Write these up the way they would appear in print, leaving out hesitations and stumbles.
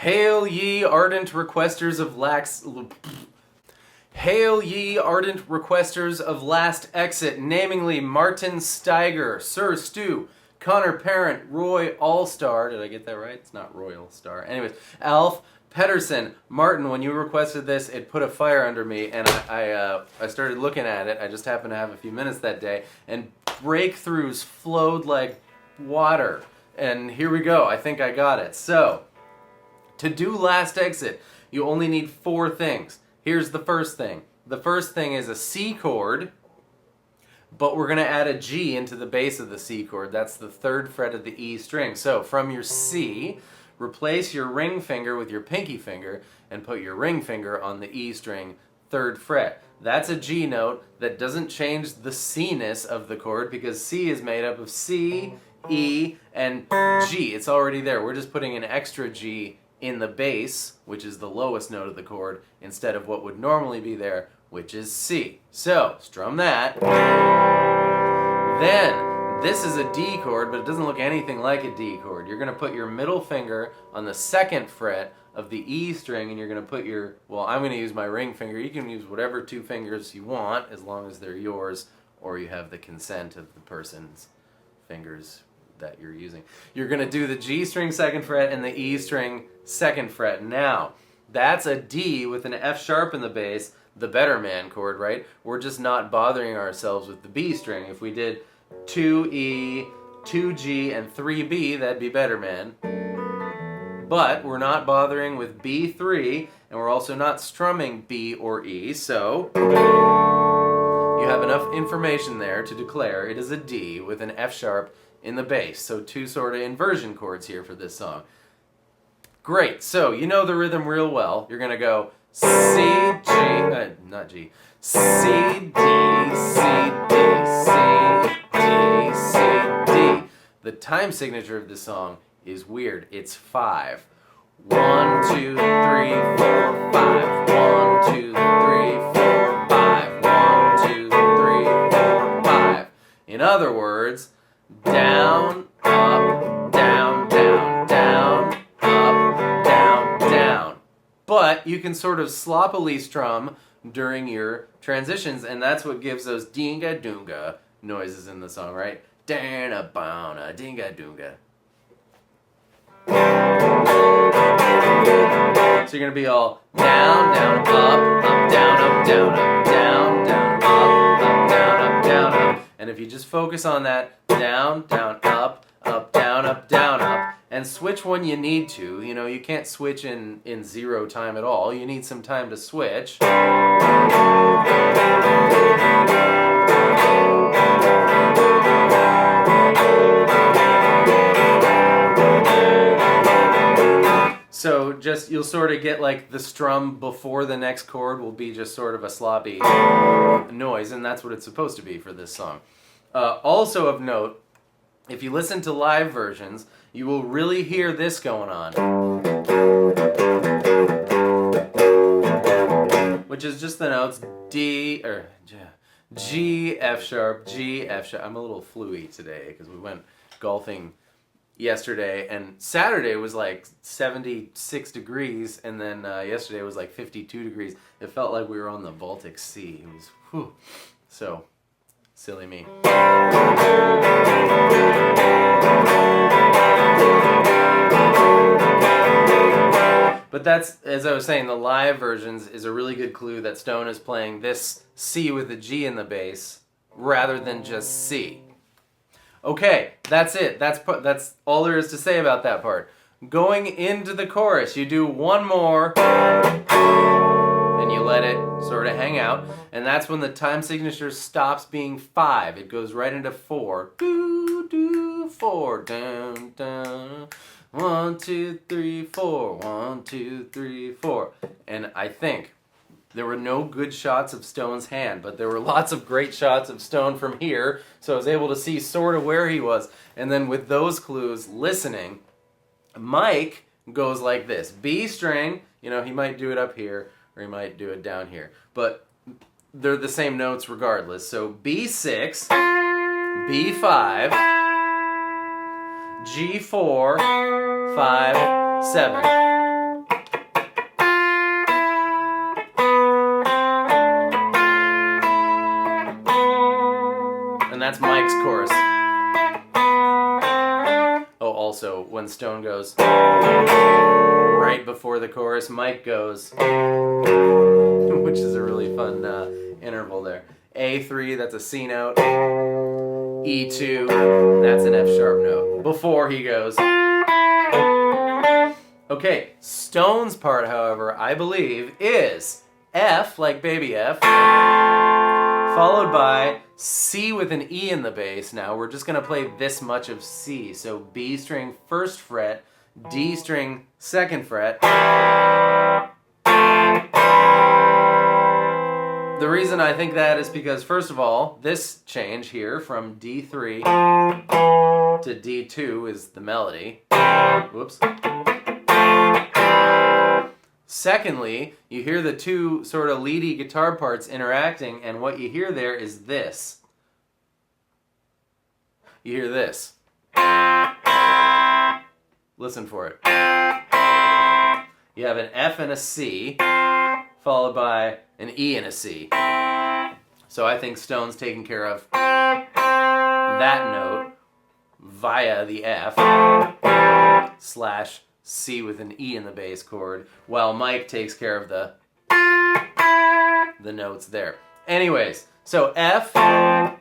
Hail ye ardent requesters of Hail ye ardent requesters of last exit, namingly Martin Steiger, Sir Stu, Connor Parent, Roy Allstar. Did I get that right? It's not Royal Star. Anyways, Alf Pedersen. Martin, when you requested this, it put a fire under me, and I started looking at it. I just happened to have a few minutes that day, and breakthroughs flowed like water. And here we go. I think I got it. So, to do last exit, you only need 4 things. Here's the first thing. The first thing is a C chord, but we're going to add a G into the base of the C chord. That's the 3rd fret of the E string. So from your C, replace your ring finger with your pinky finger and put your ring finger on the E string, 3rd fret. That's a G note that doesn't change the C-ness of the chord because C is made up of C, E, and G. It's already there. We're just putting an extra G in the bass, which is the lowest note of the chord, instead of what would normally be there, which is C. So, strum that. Then, this is a D chord, but it doesn't look anything like a D chord. You're going to put your middle finger on the 2nd fret of the E string, and you're going to put your, well, I'm going to use my ring finger. You can use whatever 2 fingers you want, as long as they're yours, or you have the consent of the person's fingers that you're using. You're going to do the G string 2nd fret and the E string 2nd fret. Now, that's a D with an F sharp in the bass, the better man chord, right? We're just not bothering ourselves with the B string. If we did 2E, 2G, and 3B, that'd be better man. But we're not bothering with B3, and we're also not strumming B or E, so you have enough information there to declare it is a D with an F sharp in the bass. So 2 sort of inversion chords here for this song. Great, so you know the rhythm real well. You're gonna go C, G, not G, C, D, C, D, C, D, C, D. The time signature of this song is weird. It's 5. 1, 2, 3, 4, 5. 1, 2, 3, 4, 5. 1, 2, 3, 4, 5. In other words, down, up, down, down, down, up, down, down. But you can sort of sloppily strum during your transitions, and that's what gives those dinga-dunga noises in the song, right? Da-na-ba-na, dinga-dunga. So you're going to be all down, down, up, down, up, down, up, down, down, up, down, up, down, up. And if you just focus on that down, down, up, down, up, down, up, and switch when you need to. You know, you can't switch in 0 time at all. You need some time to switch. So just, you'll sort of get like the strum before the next chord will be just sort of a sloppy noise, and that's what it's supposed to be for this song. Also of note, if you listen to live versions, you will really hear this going on, which is just the notes D, or G, F sharp, G, F sharp. I'm a little fluey today because we went golfing yesterday, and Saturday was like 76 degrees, and then yesterday was like 52 degrees. It felt like we were on the Baltic Sea. It was, whew, so silly me. But that's, as I was saying, the live versions is a really good clue that Stone is playing this C with a G in the bass rather than just C. Okay, that's it. That's all there is to say about that part. Going into the chorus, you do one more, and you let it sort of hang out, and that's when the time signature stops being 5. It goes right into 4. Do, do, 4, down, down. 1, 2, 3, 4. 1, 2, 3, 4. And I think there were no good shots of Stone's hand, but there were lots of great shots of Stone from here, so I was able to see sort of where he was. And then with those clues, listening, Mike goes like this. B string, you know, he might do it up here, or he might do it down here, but they're the same notes regardless. So B6, B5, G4, 5, 7. that's Mike's chorus. Oh, also, when Stone goes right before the chorus, Mike goes, which is a really fun interval there. A3, that's a C note. E2, that's an F sharp note. Before he goes. Okay, Stone's part, however, I believe, is F, like baby F, followed by C with an E in the bass. Now, we're just going to play this much of C. So B string, first fret, D string, second fret. The reason I think that is because, first of all, this change here from D3 to D2 is the melody. Whoops. Secondly, you hear the two sort of leady guitar parts interacting, and what you hear there is this. You hear this. Listen for it. You have an F and a C, followed by an E and a C. So I think Stone's taking care of that note via the F / C with an E in the bass chord, while Mike takes care of the notes there. Anyways, so F, most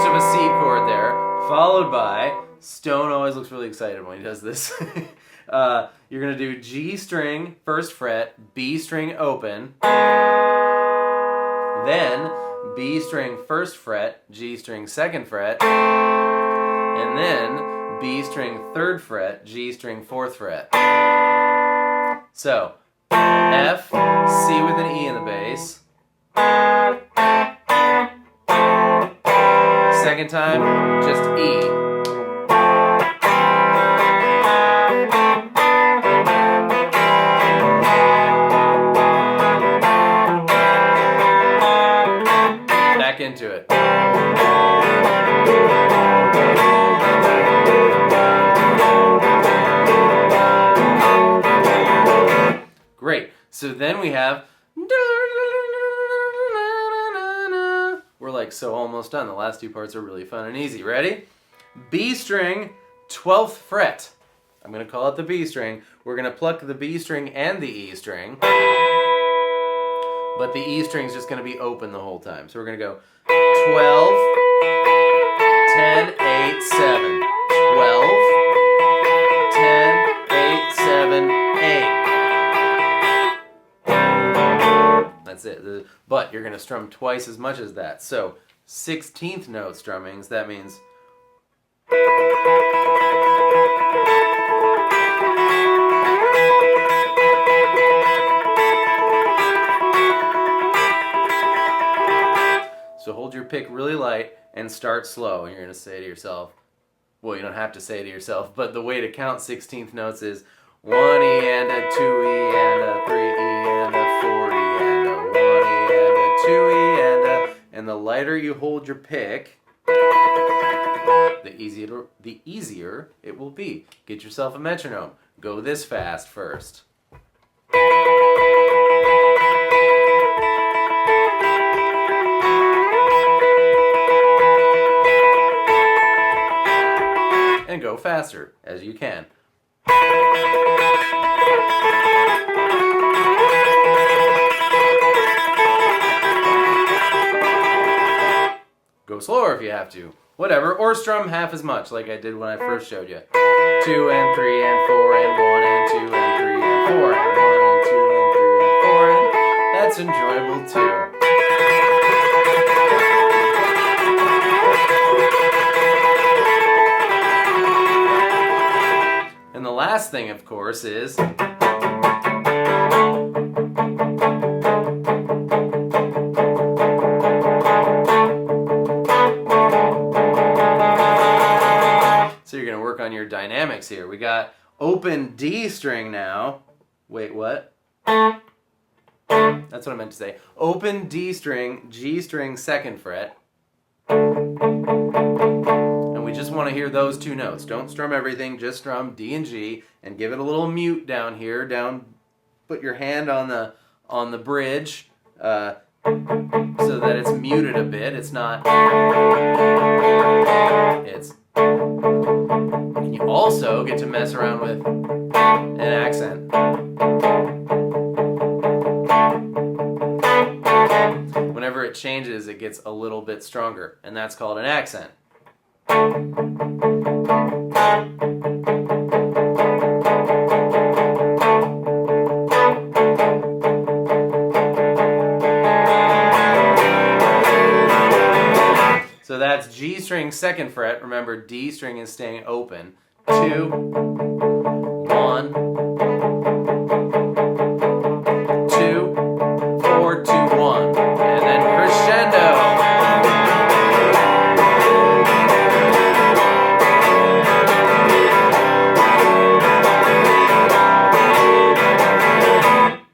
of a C chord there, followed by, Stone always looks really excited when he does this. You're going to do G string, first fret, B string open, then B string, first fret, G string, second fret, and then B string, third fret, G string, fourth fret. So, F, C with an E in the bass. Second time, just E. Back into it. Great. So then we have, we're like so almost done. The last two parts are really fun and easy. Ready? B string, 12th fret. I'm going to call it the B string. We're going to pluck the B string and the E string. But the E string is just going to be open the whole time. So we're going to go 12, 10, 8, 7. 12, 10, 8, 7, 8. That's it. But you're going to strum twice as much as that. So 16th note strummings, that means so hold your pick really light and start slow. And you're going to say to yourself, well, you don't have to say to yourself, but the way to count 16th notes is 1 E and a 2 E and a 3 E and a 4 E and a 1 E and a 2 E and the lighter you hold your pick, the easier it will be. Get yourself a metronome. Go this fast first. And go faster as you can. Go slower if you have to. Whatever. Or strum half as much like I did when I first showed you. 2 and 3 and 4 and 1 and 2 and 3 and 4 and 1 and 2 and 3 and 4 and that's enjoyable too. And the last thing, of course, is so you're going to work on your dynamics here. We got open D string now. Wait, what? That's what I meant to say. Open D string, G string, second fret. And we just want to hear those two notes. Don't strum everything, just strum D and G and give it a little mute down here. Put your hand on the bridge. so that it's muted a bit. It's not. It's. And you also get to mess around with an accent. Whenever it changes, it gets a little bit stronger, and that's called an accent. So that's G string 2nd fret. Remember, D string is staying open. 2, 1, 2, 4, 2, 1, and then crescendo.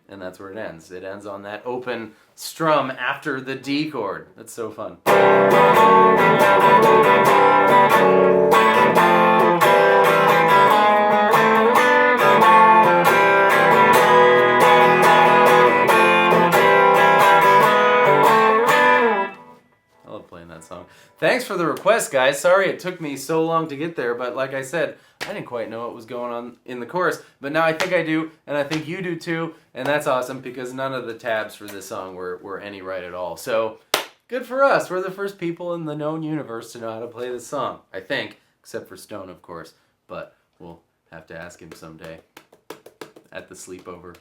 And that's where it ends. It ends on that open strum after the D chord. That's so fun. I love playing that song. Thanks for the request, guys. Sorry it took me so long to get there, but like I said, I didn't quite know what was going on in the chorus, but now I think I do, and I think you do too, and that's awesome because none of the tabs for this song were any right at all. So, good for us. We're the first people in the known universe to know how to play this song, I think, except for Stone, of course, but we'll have to ask him someday at the sleepover.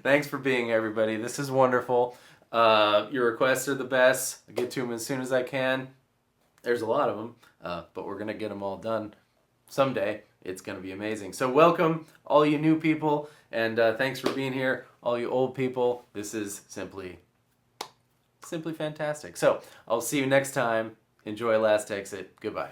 Thanks for being here, everybody. This is wonderful. Your requests are the best. I get to them as soon as I can. There's a lot of them, but we're going to get them all done someday. It's going to be amazing. So welcome, all you new people, and thanks for being here, all you old people. This is simply fantastic. So I'll see you next time. Enjoy Last Exit. Goodbye.